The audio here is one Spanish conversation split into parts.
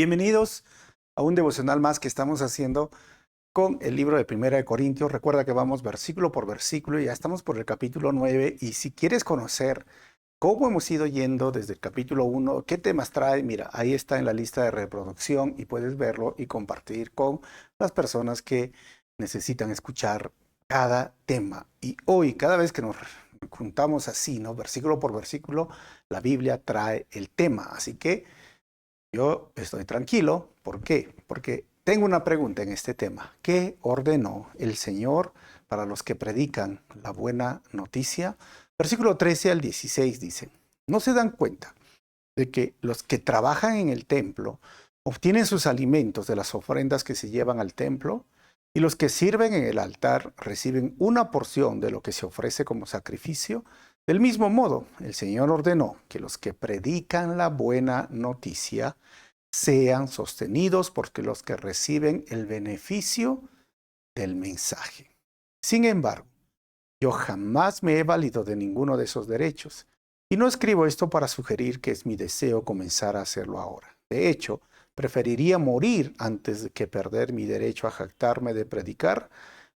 Bienvenidos a un devocional más que estamos haciendo con el libro de Primera de Corintios. Recuerda que vamos versículo por versículo y ya estamos por el capítulo 9. Y si quieres conocer cómo hemos ido yendo desde el capítulo 1, qué temas trae, mira, ahí está en la lista de reproducción y puedes verlo y compartir con las personas que necesitan escuchar cada tema. Y hoy, cada vez que nos juntamos así, ¿no? Versículo por versículo, la Biblia trae el tema. Así que yo estoy tranquilo. ¿Por qué? Porque tengo una pregunta en este tema. ¿Qué ordenó el Señor para los que predican la buena noticia? Versículo 13 al 16 dice: ¿No se dan cuenta de que los que trabajan en el templo obtienen sus alimentos de las ofrendas que se llevan al templo? Y los que sirven en el altar reciben una porción de lo que se ofrece como sacrificio. Del mismo modo, el Señor ordenó que los que predican la buena noticia sean sostenidos porque los que reciben el beneficio del mensaje. Sin embargo, yo jamás me he valido de ninguno de esos derechos. Y no escribo esto para sugerir que es mi deseo comenzar a hacerlo ahora. De hecho, preferiría morir antes de que perder mi derecho a jactarme de predicar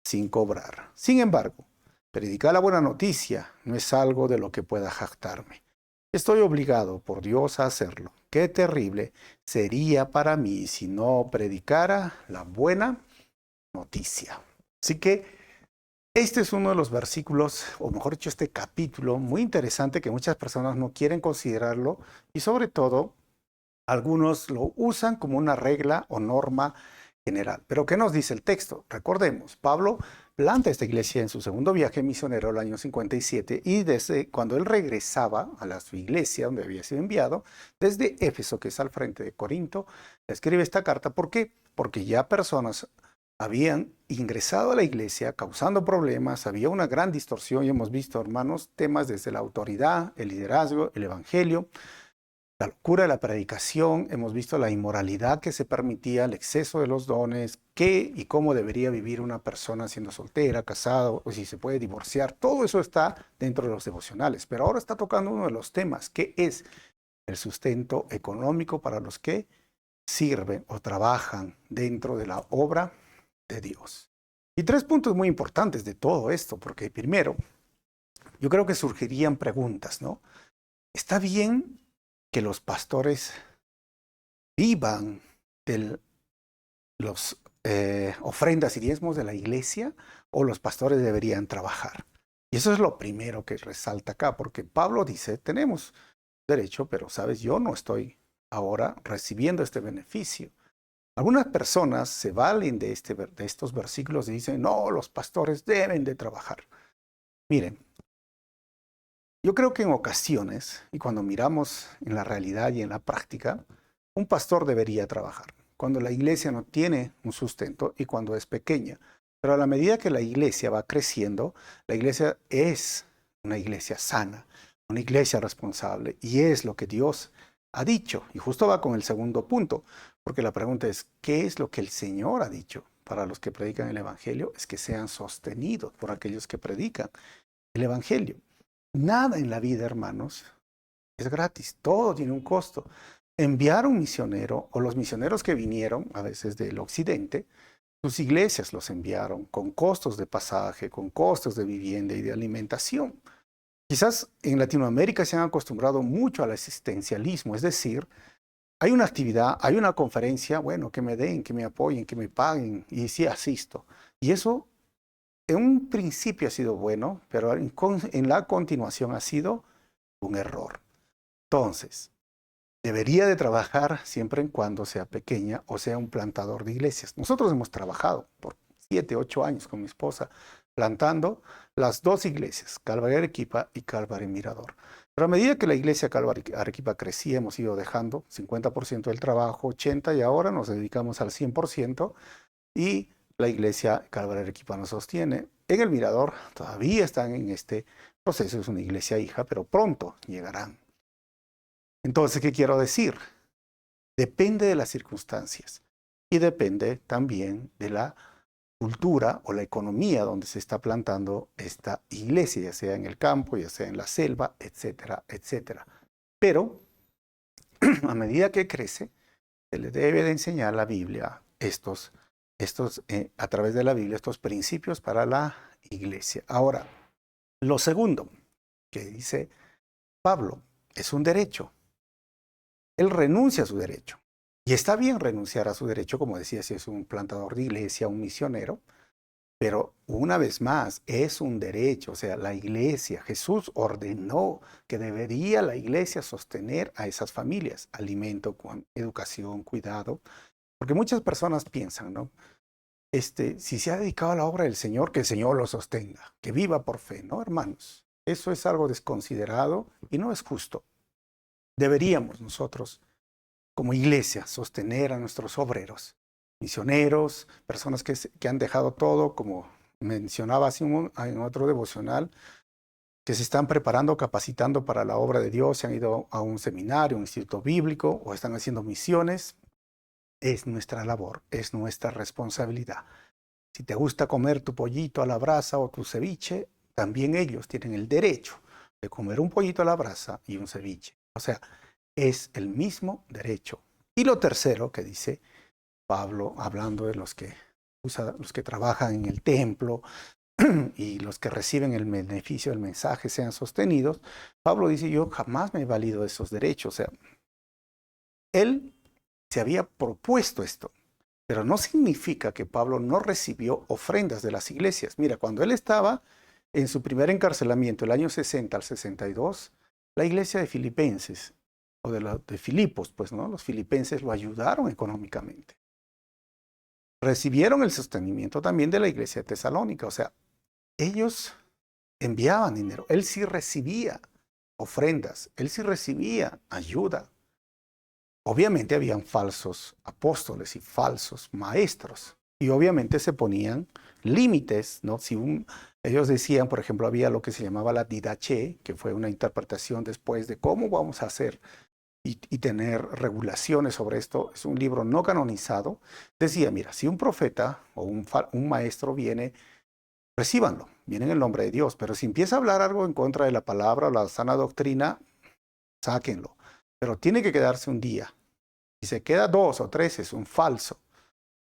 sin cobrar. Sin embargo, predicar la buena noticia no es algo de lo que pueda jactarme. Estoy obligado por Dios a hacerlo. Qué terrible sería para mí si no predicara la buena noticia. Así que este es uno de los versículos, o mejor dicho, este capítulo muy interesante que muchas personas no quieren considerarlo y sobre todo algunos lo usan como una regla o norma general. Pero ¿qué nos dice el texto? Recordemos, Pablo planta esta iglesia en su segundo viaje misionero el año 57 y desde cuando él regresaba a su iglesia donde había sido enviado, desde Éfeso, que es al frente de Corinto, escribe esta carta. ¿Por qué? Porque ya personas habían ingresado a la iglesia causando problemas, había una gran distorsión y hemos visto, hermanos, temas desde la autoridad, el liderazgo, el evangelio, la locura de la predicación, hemos visto la inmoralidad que se permitía, el exceso de los dones, qué y cómo debería vivir una persona siendo soltera, casada, o si se puede divorciar. Todo eso está dentro de los devocionales. Pero ahora está tocando uno de los temas, que es el sustento económico para los que sirven o trabajan dentro de la obra de Dios. Y tres puntos muy importantes de todo esto, porque primero, yo creo que surgirían preguntas, ¿no? ¿Está bien que los pastores vivan de los ofrendas y diezmos de la iglesia, o los pastores deberían trabajar? Y eso es lo primero que resalta acá, porque Pablo dice, tenemos derecho, pero sabes, yo no estoy ahora recibiendo este beneficio. Algunas personas se valen de estos versículos y dicen, no, los pastores deben de trabajar. Miren, yo creo que en ocasiones, y cuando miramos en la realidad y en la práctica, un pastor debería trabajar cuando la iglesia no tiene un sustento y cuando es pequeña. Pero a la medida que la iglesia va creciendo, la iglesia es una iglesia sana, una iglesia responsable, y es lo que Dios ha dicho. Y justo va con el segundo punto, porque la pregunta es, ¿qué es lo que el Señor ha dicho para los que predican el Evangelio? Es que sean sostenidos por aquellos que predican el Evangelio. Nada en la vida, hermanos, es gratis, todo tiene un costo. Enviar un misionero, o los misioneros que vinieron, a veces del occidente, sus iglesias los enviaron con costos de pasaje, con costos de vivienda y de alimentación. Quizás en Latinoamérica se han acostumbrado mucho al asistencialismo, es decir, hay una actividad, hay una conferencia, bueno, que me den, que me apoyen, que me paguen, y sí asisto. Y eso en un principio ha sido bueno, pero en la continuación ha sido un error. Entonces, debería de trabajar siempre y cuando sea pequeña o sea un plantador de iglesias. Nosotros hemos trabajado por 7, 8 años con mi esposa plantando las dos iglesias, Calvary Arequipa y Calvary Mirador. Pero a medida que la iglesia Calvary Arequipa crecía, hemos ido dejando 50% del trabajo, 80%, y ahora nos dedicamos al 100%, y la iglesia Calvary Arequipa nos sostiene. En el Mirador todavía están en este proceso, es una iglesia hija, pero pronto llegarán. Entonces, ¿qué quiero decir? Depende de las circunstancias y depende también de la cultura o la economía donde se está plantando esta iglesia, ya sea en el campo, ya sea en la selva, etcétera, etcétera. Pero a medida que crece, se le debe de enseñar la Biblia, a través de la Biblia, estos principios para la iglesia. Ahora, lo segundo que dice Pablo es un derecho. Él renuncia a su derecho. Y está bien renunciar a su derecho, como decía, si es un plantador de iglesia, un misionero, pero una vez más, es un derecho. O sea, la iglesia, Jesús ordenó que debería la iglesia sostener a esas familias, alimento, educación, cuidado, porque muchas personas piensan, ¿no? Si se ha dedicado a la obra del Señor, que el Señor lo sostenga, que viva por fe, ¿no, hermanos? Eso es algo desconsiderado y no es justo. Deberíamos nosotros, como iglesia, sostener a nuestros obreros, misioneros, personas que han dejado todo, como mencionaba hace en otro devocional, que se están preparando, capacitando para la obra de Dios, se han ido a un seminario, un instituto bíblico, o están haciendo misiones. Es nuestra labor, es nuestra responsabilidad. Si te gusta comer tu pollito a la brasa o tu ceviche, también ellos tienen el derecho de comer un pollito a la brasa y un ceviche. O sea, es el mismo derecho. Y lo tercero que dice Pablo, hablando de los que trabajan en el templo y los que reciben el beneficio del mensaje sean sostenidos, Pablo dice, yo jamás me he valido de esos derechos. O sea, él se había propuesto esto, pero no significa que Pablo no recibió ofrendas de las iglesias. Mira, cuando él estaba en su primer encarcelamiento, el año 60 al 62, la iglesia de Filipenses, o de Filipos, pues, ¿no? Los filipenses lo ayudaron económicamente. Recibieron el sostenimiento también de la iglesia de Tesalónica. O sea, ellos enviaban dinero. Él sí recibía ofrendas. Él sí recibía ayuda. Obviamente habían falsos apóstoles y falsos maestros. Y obviamente se ponían límites, ¿no? Ellos decían, por ejemplo, había lo que se llamaba la didache, que fue una interpretación después de cómo vamos a hacer y tener regulaciones sobre esto. Es un libro no canonizado. Decía, mira, si un profeta o un maestro viene, recíbanlo, viene en el nombre de Dios, pero si empieza a hablar algo en contra de la palabra o la sana doctrina, sáquenlo. Pero tiene que quedarse un día. Si se queda 2 o 3, es un falso.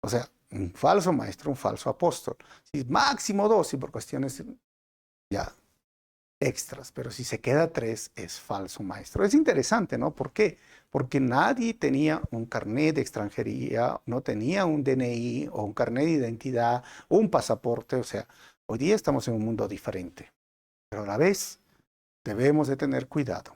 O sea, un falso maestro, un falso apóstol. Si máximo 2, y por cuestiones ya extras, pero si se queda 3, es falso maestro. Es interesante, ¿no? ¿Por qué? Porque nadie tenía un carnet de extranjería, no tenía un DNI o un carnet de identidad o un pasaporte. O sea, hoy día estamos en un mundo diferente, pero a la vez debemos de tener cuidado.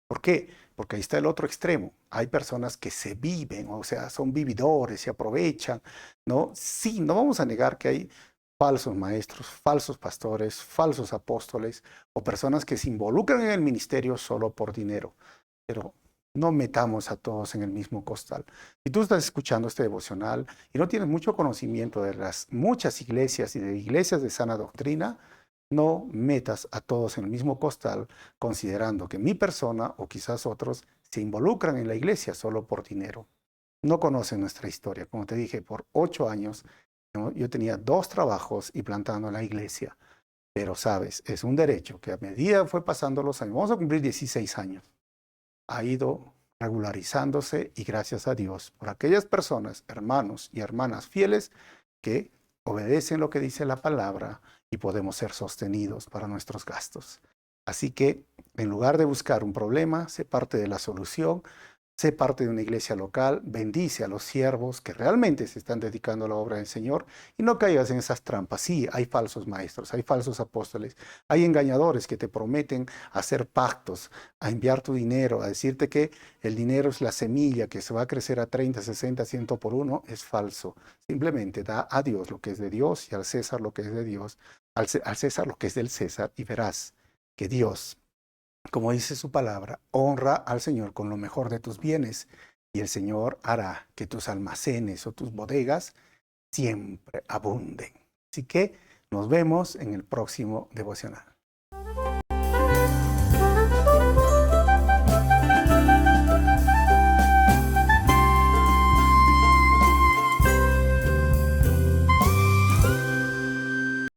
¿Por qué? Porque ahí está el otro extremo. Hay personas que se viven, o sea, son vividores, se aprovechan, ¿no? Sí, no vamos a negar que hay falsos maestros, falsos pastores, falsos apóstoles o personas que se involucran en el ministerio solo por dinero. Pero no metamos a todos en el mismo costal. Si tú estás escuchando este devocional y no tienes mucho conocimiento de las muchas iglesias y de iglesias de sana doctrina, no metas a todos en el mismo costal considerando que mi persona o quizás otros se involucran en la iglesia solo por dinero. No conocen nuestra historia. Como te dije, por 8 años yo tenía 2 trabajos y plantando en la iglesia. Pero sabes, es un derecho que a medida fue pasando los años, vamos a cumplir 16 años, ha ido regularizándose y gracias a Dios por aquellas personas, hermanos y hermanas fieles que obedecen lo que dice la palabra y podemos ser sostenidos para nuestros gastos. Así que en lugar de buscar un problema, sé parte de la solución, sé parte de una iglesia local, bendice a los siervos que realmente se están dedicando a la obra del Señor y no caigas en esas trampas. Sí, hay falsos maestros, hay falsos apóstoles, hay engañadores que te prometen hacer pactos, a enviar tu dinero, a decirte que el dinero es la semilla que se va a crecer a 30, 60, 100 por uno. Es falso. Simplemente da a Dios lo que es de Dios y al César lo que es de Dios, al César lo que es del César y verás que Dios, como dice su palabra, honra al Señor con lo mejor de tus bienes y el Señor hará que tus almacenes o tus bodegas siempre abunden. Así que nos vemos en el próximo devocional.